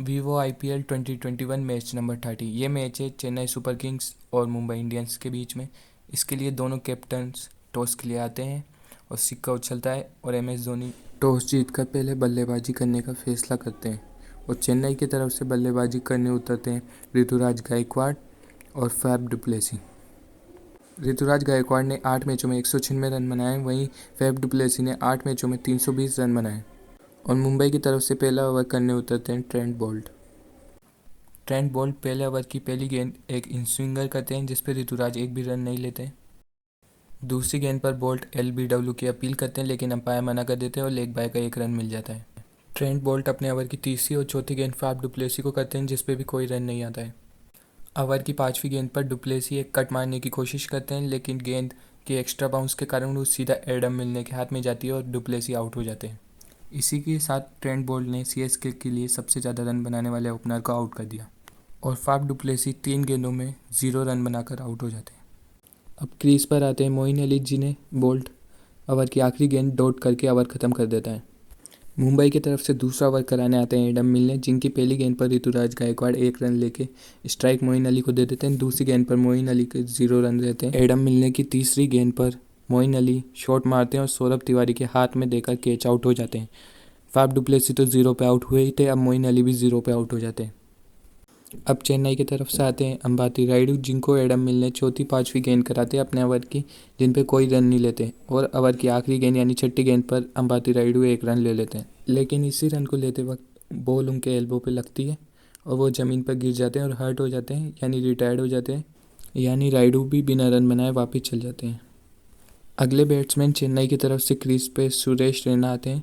Vivo IPL 2021 match number 30। ये match है Chennai super Kings और मुंबई इंडियंस के बीच में। इसके लिए दोनों कैप्टन्स टॉस के लिए आते हैं और सिक्का उछलता है और MS धोनी टॉस जीतकर पहले बल्लेबाजी करने का फैसला करते हैं और चेन्नई की तरफ से बल्लेबाजी करने उतरते हैं ऋतुराज गायकवाड़ और Faf du Plessis. Ruturaj Gaikwad ने 8 मैचों में 196 रन बनाए, वहीं फैफ डु प्लेसी ने 8 मैचों में 320 रन बनाए। और मुंबई की तरफ से पहला ओवर करने उतरते हैं ट्रेंट बोल्ट। ट्रेंट बोल्ट पहले ओवर की पहली गेंद एक इन स्विंगर करते हैं जिस पर ऋतुराज एक भी रन नहीं लेते। दूसरी गेंद पर बोल्ट LBW की अपील करते हैं लेकिन अंपायर मना कर देते हैं और लेग बाय का 1 रन मिल जाता है। ट्रेंट बोल्ट अपने ओवर की तीसरी और चौथी गेंद फैफ डु प्लेसी को करते हैं जिस पे भी कोई रन नहीं आता है। ओवर की 5वीं गेंद पर डु प्लेसी एक कट मारने की कोशिश करते हैं लेकिन गेंद के एक्स्ट्रा बाउंस के कारण वो सीधा एडम मिलने के हाथ में जाती है और डु प्लेसी आउट हो जाते हैं। इसी के साथ ट्रेंट बोल्ट ने CSK के लिए सबसे ज़्यादा रन बनाने वाले ओपनर को आउट कर दिया और फैफ डु प्लेसी 3 गेंदों में 0 रन बनाकर आउट हो जाते हैं। अब क्रीज पर आते हैं मोइन अली, जिन्हें बोल्ट ओवर की आखिरी गेंद डॉट करके ओवर ख़त्म कर देता है। मुंबई की तरफ से दूसरा ओवर कराने आते हैं एडम मिलने, जिनकी पहली गेंद पर ऋतुराज गायकवाड़ 1 रन लेके स्ट्राइक मोइन अली को दे देते हैं। दूसरी गेंद पर मोइन अली के 0 रन रहते हैं। एडम मिलने की तीसरी गेंद पर मोइन अली शॉट मारते हैं और सौरभ तिवारी के हाथ में देकर कैच आउट हो जाते हैं। फैफ डु प्लेसी तो 0 पे आउट हुए ही थे, अब मोइन अली भी 0 पे आउट हो जाते हैं। अब चेन्नई की तरफ से आते हैं अंबाती रायडू, जिनको एडम मिलने चौथी 5वीं गेंद कराते हैं अपने ओवर की, जिन पे कोई रन नहीं लेते और ओवर की आखिरी गेंद यानी छठी गेंद पर अंबाती रायडू 1 रन ले लेते हैं। लेकिन इसी रन को लेते वक्त बॉल उनके एल्बो पे लगती है और वो ज़मीन पर गिर जाते हैं और हर्ट हो जाते हैं यानी रिटायर्ड हो जाते हैं, यानी रायडू भी बिना रन बनाए वापस चल जाते हैं। अगले बैट्समैन चेन्नई की तरफ से क्रीज पे सुरेश रैना आते हैं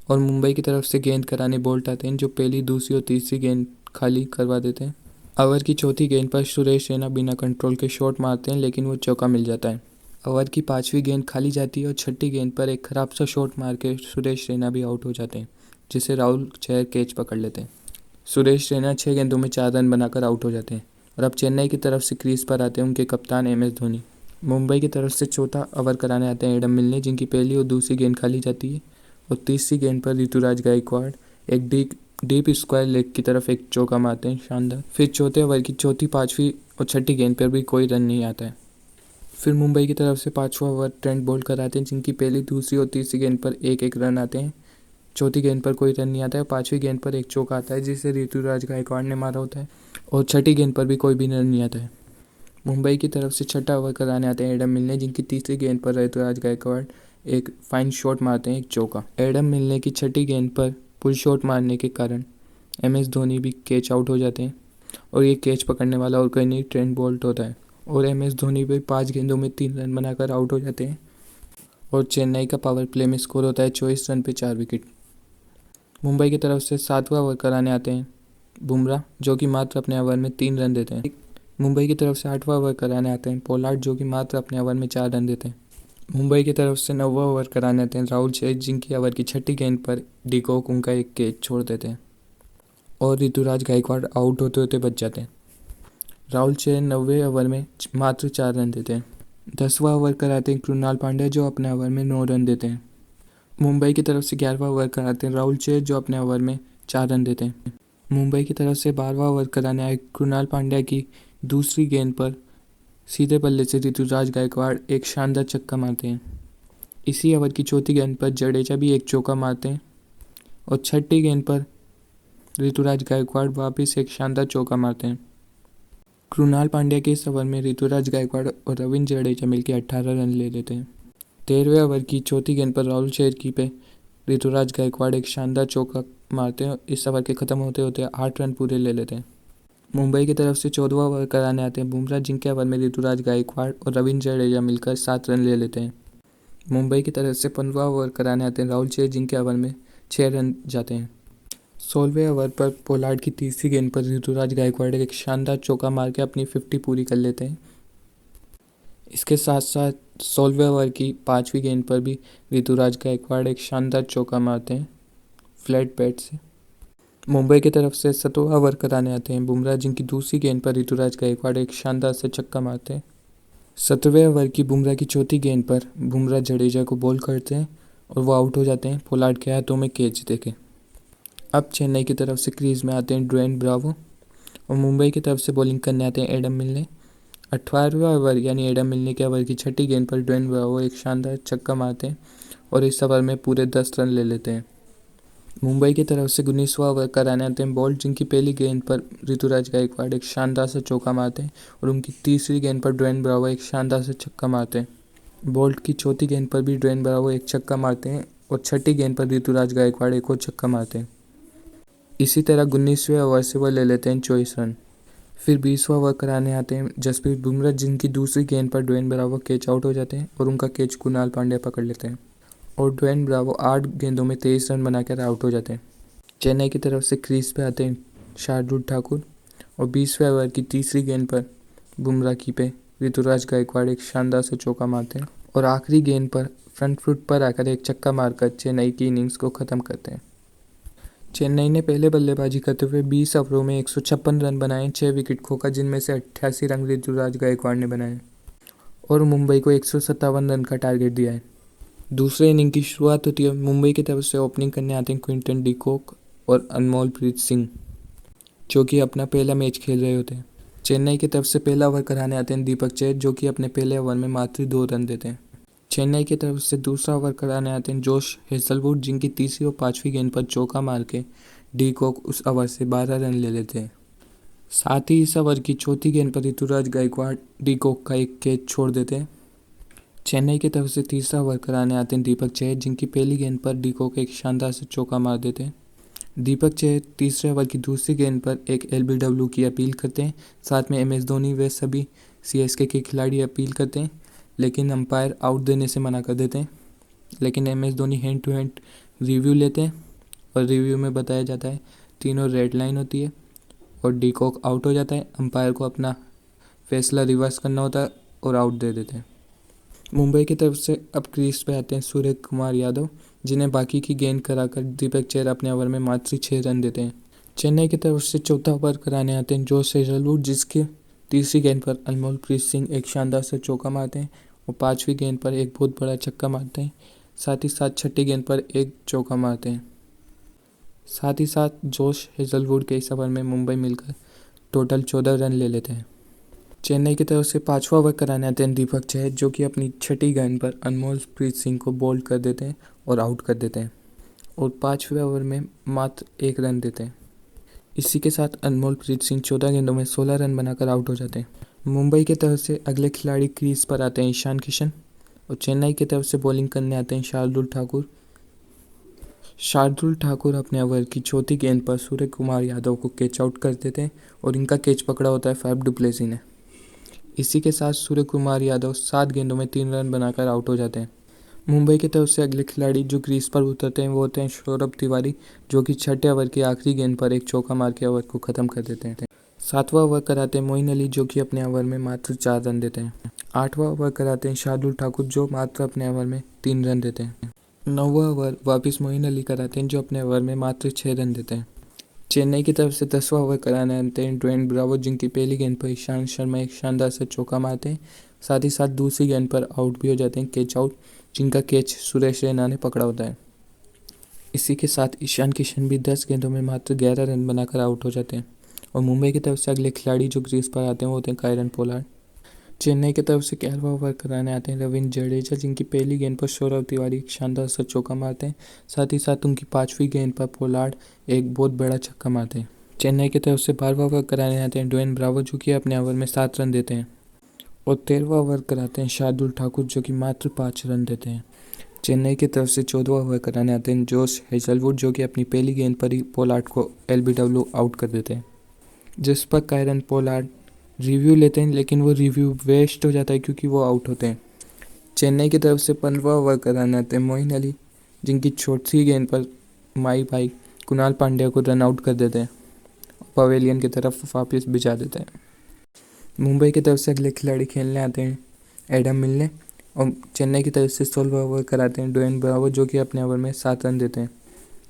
और मुंबई की तरफ से गेंद कराने बोल्ट आते हैं, जो पहली, दूसरी और तीसरी गेंद खाली करवा देते हैं। ओवर की चौथी गेंद पर सुरेश रैना बिना कंट्रोल के शॉट मारते हैं लेकिन वो चौका मिल जाता है। ओवर की 5वीं गेंद खाली जाती है और छठी गेंद पर एक खराब सा शॉट मार के सुरेश रैना भी आउट हो जाते हैं, जिसे राहुल चहर कैच पकड़ लेते हैं। सुरेश रैना 6 गेंदों में 4 रन बनाकर आउट हो जाते हैं। और अब चेन्नई की तरफ से क्रीज पर आते हैं उनके कप्तान MS धोनी। मुंबई की तरफ से चौथा ओवर कराने आते हैं एडम मिलने, जिनकी पहली और दूसरी गेंद खाली जाती है और तीसरी गेंद पर ऋतुराज गायकवाड़ एक डीप स्क्वायर लेग की तरफ एक चौका मारते हैं, शानदार। फिर चौथे ओवर की चौथी, 5वीं और छठी गेंद पर भी कोई रन नहीं आता है। फिर मुंबई की तरफ से 5वां ओवर ट्रेंट बोल्ट कराते हैं, जिनकी पहली, दूसरी और तीसरी गेंद पर एक रन आते हैं। चौथी गेंद पर कोई रन नहीं आता है। 5वीं गेंद पर एक चौका आता है जिसे ऋतुराज गायकवाड़ ने मारा होता है और छठी गेंद पर भी कोई भी रन नहीं आता है। मुंबई की तरफ से छठा ओवर कराने आते हैं एडम मिलने, जिनकी तीसरी गेंद पर ऋतुराज गायकवाड़ एक फाइन शॉट मारते हैं, एक चौका। एडम मिलने की छठी गेंद पर पुल शॉट मारने के कारण MS धोनी भी कैच आउट हो जाते हैं और ये कैच पकड़ने वाला और कोई नहीं ट्रेंट बोल्ट होता है और MS धोनी भी 5 गेंदों में 3 रन बनाकर आउट हो जाते हैं और चेन्नई का पावर प्ले में स्कोर होता है 24 रन पे 4 विकेट। मुंबई की तरफ से 7वां ओवर कराने आते हैं बुमराह, जो कि मात्र अपने ओवर में 3 रन देते हैं। मुंबई की तरफ से 8वां ओवर कराने आते हैं पोलार्ड, जो कि मात्र अपने ओवर में 4 रन देते हैं। मुंबई की तरफ से 9वां ओवर कराने आते हैं राहुल चहर, जिनकी ओवर की छठी गेंद पर डिकॉक उनका एक कैच छोड़ देते हैं और ऋतुराज गायकवाड़ आउट होते होते बच जाते हैं। राहुल चहर 9वें ओवर में मात्र 4 रन देते हैं। 10वां ओवर कराते हैं कृणाल पांड्या, जो अपने ओवर में 9 रन देते हैं। मुंबई की तरफ से 11वां ओवर कराते हैं राहुल चहर, जो अपने ओवर में 4 रन देते हैं। मुंबई की तरफ से 12वां ओवर कराने आए कृणाल पांड्या की दूसरी गेंद पर सीधे बल्ले से ऋतुराज गायकवाड़ एक शानदार छक्का मारते हैं। इसी ओवर की चौथी गेंद पर जडेजा भी एक चौका मारते हैं और छठी गेंद पर ऋतुराज गायकवाड़ वापस एक शानदार चौका मारते हैं। कृणाल पांड्या के इस ओवर में ऋतुराज गायकवाड़ और रविंद्र जडेजा मिलकर 18 रन ले लेते हैं। 13वें ओवर की चौथी गेंद पर राहुल चहर की पे ऋतुराज गायकवाड़ एक शानदार चौका मारते हैं और इस ओवर के ख़त्म होते होते 8 रन पूरे ले लेते हैं। मुंबई की तरफ से 14वां ओवर कराने आते हैं बुमराह, जिनके ओवर में ऋतुराज गायकवाड़ और रविंद्र जडेजा मिलकर 7 रन ले लेते हैं। मुंबई की तरफ से 15वां ओवर कराने आते हैं राहुल चहर, जिनके ओवर में 6 रन जाते हैं। 16वें ओवर पर पोलार्ड की तीसरी गेंद पर ऋतुराज गायकवाड़ एक शानदार चौका मार के अपनी 50 पूरी कर लेते हैं। इसके साथ साथ 16वें ओवर की 5वीं गेंद पर भी ऋतुराज गायकवाड़ एक शानदार चौका मारते हैं फ्लैट बैट से। मुंबई की तरफ से 17वां ओवर कराने आते हैं बुमराह, जिनकी दूसरी गेंद पर ऋतुराज गायकवाड़ एक शानदार से छक्का मारते हैं। 17वें ओवर की बुमराह की चौथी गेंद पर बुमराह जडेजा को बॉल करते हैं और वो आउट हो जाते हैं पोलार्ड के हाथों में कैच देके। अब चेन्नई की तरफ से क्रीज में आते हैं ड्वेन ब्रावो और मुंबई की तरफ से बॉलिंग करने आते हैं एडम मिलने। 18वें ओवर यानी एडम मिलने के ओवर की छठी गेंद पर ड्वेन ब्रावो एक शानदार छक्का मारते हैं और इस ओवर में पूरे 10 रन ले लेते हैं। मुंबई की तरफ से 19वां ओवर कराने आते हैं बोल्ट, जिनकी पहली गेंद पर ऋतुराज गायकवाड़ एक शानदार सा चौका मारते हैं और उनकी तीसरी गेंद पर ड्वेन ब्रावो एक शानदार सा छक्का मारते हैं। बोल्ट की चौथी गेंद पर भी ड्वेन ब्रावो एक छक्का मारते हैं और छठी गेंद पर ऋतुराज गायकवाड़ एक और छक्का मारते हैं। इसी तरह 19वें ओवर से वो ले लेते हैं 24 रन। फिर 20वां ओवर कराने आते हैं जसप्रीत बुमराह, जिनकी दूसरी गेंद पर ड्वेन ब्रावो कैच आउट हो जाते हैं और उनका कैच कुणाल पांड्या पकड़ लेते हैं और ड्वेन ब्रावो 8 गेंदों में 23 रन बनाकर आउट हो जाते हैं। चेन्नई की तरफ से क्रीज पे आते हैं शार्दुल ठाकुर और 20वें ओवर की तीसरी गेंद पर बुमराह की पे ऋतुराज गायकवाड़ एक शानदार से चौका मारते हैं और आखिरी गेंद पर फ्रंट फुट पर आकर एक छक्का मारकर चेन्नई की इनिंग्स को ख़त्म करते हैं। चेन्नई ने पहले बल्लेबाजी करते हुए 20 ओवरों में 156 रन बनाए, 6 विकेट खोकर, जिनमें से 88 रन ऋतुराज गायकवाड़ ने बनाए और मुंबई को 157 रन का टारगेट दिया है। दूसरे इनिंग की शुरुआत होती है। मुंबई की तरफ से ओपनिंग करने आते हैं क्विंटन डी कॉक और अनमोलप्रीत सिंह, जो कि अपना पहला मैच खेल रहे होते हैं। चेन्नई की तरफ से पहला ओवर कराने आते हैं दीपक चहर, जो कि अपने पहले ओवर में मात्र 2 रन देते हैं। चेन्नई की तरफ से दूसरा ओवर कराने आते हैं जोश हेजलवुड, जिनकी तीसरी और पांचवी गेंद पर चौका मार के डी कॉक उस ओवर से 12 रन ले लेते हैं। साथ ही इस ओवर की चौथी गेंद पर ऋतुराज गायकवाड़ डी कॉक का एक कैच छोड़ देते हैं। चेन्नई की तरफ से तीसरा ओवर कराने आते हैं दीपक चहर, जिनकी पहली गेंद पर डी कॉक एक शानदार से चौका मार देते हैं। दीपक चहर तीसरे ओवर की दूसरी गेंद पर एक एलबीडब्ल्यू की अपील करते हैं। साथ में एमएस धोनी व सभी सीएसके के खिलाड़ी अपील करते हैं, लेकिन अंपायर आउट देने से मना कर देते हैं। लेकिन MS Dhoni hand to hand review लेते हैं और रिव्यू में बताया जाता है तीनों रेड लाइन होती है और डी कॉक आउट हो जाता है। अंपायर को अपना फैसला रिवर्स करना होता है और आउट दे देते हैं। मुंबई की तरफ से अब क्रीज पे आते हैं सूर्य कुमार यादव, जिन्हें बाकी की गेंद कराकर दीपक चहर अपने ओवर में मात्र 6 रन देते हैं। चेन्नई की तरफ से चौथा ओवर कराने आते हैं जोश हेजलवुड, जिसके तीसरी गेंद पर अनमोलप्रीत सिंह एक शानदार से चौका मारते हैं और पांचवी गेंद पर एक बहुत बड़ा छक्का मारते हैं। साथ ही साथ छठी गेंद पर एक चौका मारते हैं। साथ ही साथ जोश हेजलवुड के इस ओवर में मुंबई मिलकर टोटल 14 रन ले लेते हैं। चेन्नई की तरफ से पांचवा ओवर कराने आते हैं दीपक चहर, जो कि अपनी छठी गेंद पर अनमोलप्रीत सिंह को बोल्ड कर देते हैं और आउट कर देते हैं और पाँचवें ओवर में मात्र 1 रन देते हैं। इसी के साथ अनमोलप्रीत सिंह 14 गेंदों में 16 रन बनाकर आउट हो जाते हैं। मुंबई की तरफ से अगले खिलाड़ी क्रीज पर आते हैं ईशान किशन और चेन्नई की तरफ से बॉलिंग करने आते हैं शार्दुल ठाकुर। शार्दुल ठाकुर अपने ओवर की चौथी गेंद पर सूर्य कुमार यादव को कैच आउट कर देते हैं और इनका कैच पकड़ा होता है फैफ डु प्लेसी ने। इसी के साथ सूर्य कुमार यादव 7 गेंदों में 3 रन बनाकर आउट हो जाते हैं। मुंबई की तरफ से अगले खिलाड़ी जो क्रीज पर उतरते हैं वो होते हैं सौरभ तिवारी, जो कि छठे ओवर की आखिरी गेंद पर एक चौका मार के ओवर को ख़त्म कर देते हैं। सातवां ओवर कराते हैं मोइन अली, जो कि अपने ओवर में मात्र 4 रन देते हैं। आठवां ओवर कराते हैं शार्दुल ठाकुर, जो मात्र अपने ओवर में 3 रन देते हैं। नौवां ओवर वापस मोइन अली कराते हैं, जो अपने ओवर में मात्र 6 रन देते हैं। चेन्नई की तरफ से 10वां ओवर कराने आते हैं ड्वेन ब्रावो, जिनकी पहली गेंद पर ईशांत शर्मा एक शानदार से चौका मारते हैं। साथ ही साथ दूसरी गेंद पर आउट भी हो जाते हैं, कैच आउट, जिनका कैच सुरेश रैना ने पकड़ा होता है। इसी के साथ ईशान किशन भी 10 गेंदों में मात्र 11 रन बनाकर आउट हो जाते हैं। और मुंबई की तरफ से अगले खिलाड़ी जो क्रीज पर आते हैं वो होते हैं कायरन पोलार्ड। चेन्नई की तरफ से 11वां ओवर कराने आते हैं रविंद्र जडेजा, जिनकी पहली गेंद पर सौरभ तिवारी एक शानदार सा चौका मारते हैं। साथ ही साथ उनकी 5वीं गेंद पर पोलार्ड एक बहुत बड़ा छक्का मारते हैं। चेन्नई की तरफ से 12वां ओवर कराने आते हैं ड्वेन ब्रावो, जो कि अपने ओवर में 7 रन देते हैं। और 13वां ओवर कराते हैं शार्दुल ठाकुर, जो कि मात्र 5 रन देते हैं। चेन्नई की तरफ से 14वां ओवर कराने आते हैं जोश हेजलवुड, जो कि अपनी पहली गेंद पर ही पोलार्ड को एलबीडब्ल्यू आउट कर देते हैं, जिस पर कायरन पोलार्ड रिव्यू लेते हैं, लेकिन वो रिव्यू वेस्ट हो जाता है क्योंकि वो आउट होते हैं। चेन्नई की तरफ से 15वां ओवर कराने आते हैं मोइन अली, जिनकी चौथी गेंद पर माई भाई कुणाल पांड्या को रन आउट कर देते हैं, पवेलियन की तरफ वापस भिजा देते हैं। मुंबई की तरफ से अगले खिलाड़ी खेलने आते हैं एडम मिलने और चेन्नई की तरफ से 16वां ओवर कराते हैं ड्वेन ब्रावो, जो कि अपने ओवर में 7 रन देते हैं।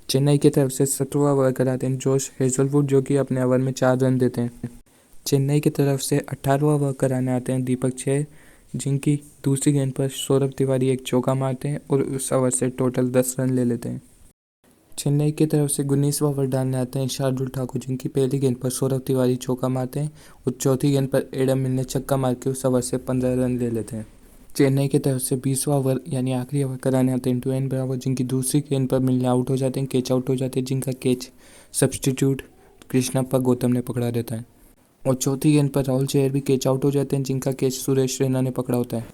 चेन्नई की तरफ से 17वां ओवर कराते हैं जोश हेजलवुड, जो कि अपने ओवर में 4 रन देते हैं। चेन्नई की तरफ से 18वां ओवर कराने आते हैं दीपक चहर, जिनकी दूसरी गेंद पर सौरभ तिवारी एक चौका मारते हैं और उस ओवर से टोटल 10 रन ले लेते हैं। चेन्नई की तरफ से 19वां ओवर डालने आते हैं शार्दुल ठाकुर, जिनकी पहली गेंद पर सौरभ तिवारी चौका मारते हैं और चौथी गेंद पर एडम मिल ने छक्का मार के उस ओवर से 15 रन ले लेते हैं। चेन्नई की तरफ से 20वां ओवर यानी आखिरी ओवर कराने आते हैं ट्वेन ब्रावो, जिनकी दूसरी गेंद पर मिलने आउट हो जाते हैं, कैच आउट हो जाते हैं, जिनका कैच सब्स्टिट्यूट कृष्णप्पा गौतम ने पकड़ा देता है। और चौथी गेंद पर राहुल चहर भी कैच आउट हो जाते हैं, जिनका कैच सुरेश रैना ने पकड़ा होता है।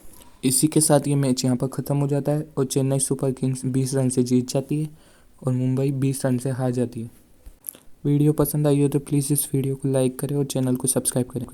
इसी के साथ ये मैच यहाँ पर ख़त्म हो जाता है और चेन्नई सुपर किंग्स 20 रन से जीत जाती है और मुंबई 20 रन से हार जाती है। वीडियो पसंद आई हो तो प्लीज़ इस वीडियो को लाइक करें और चैनल को सब्सक्राइब करें।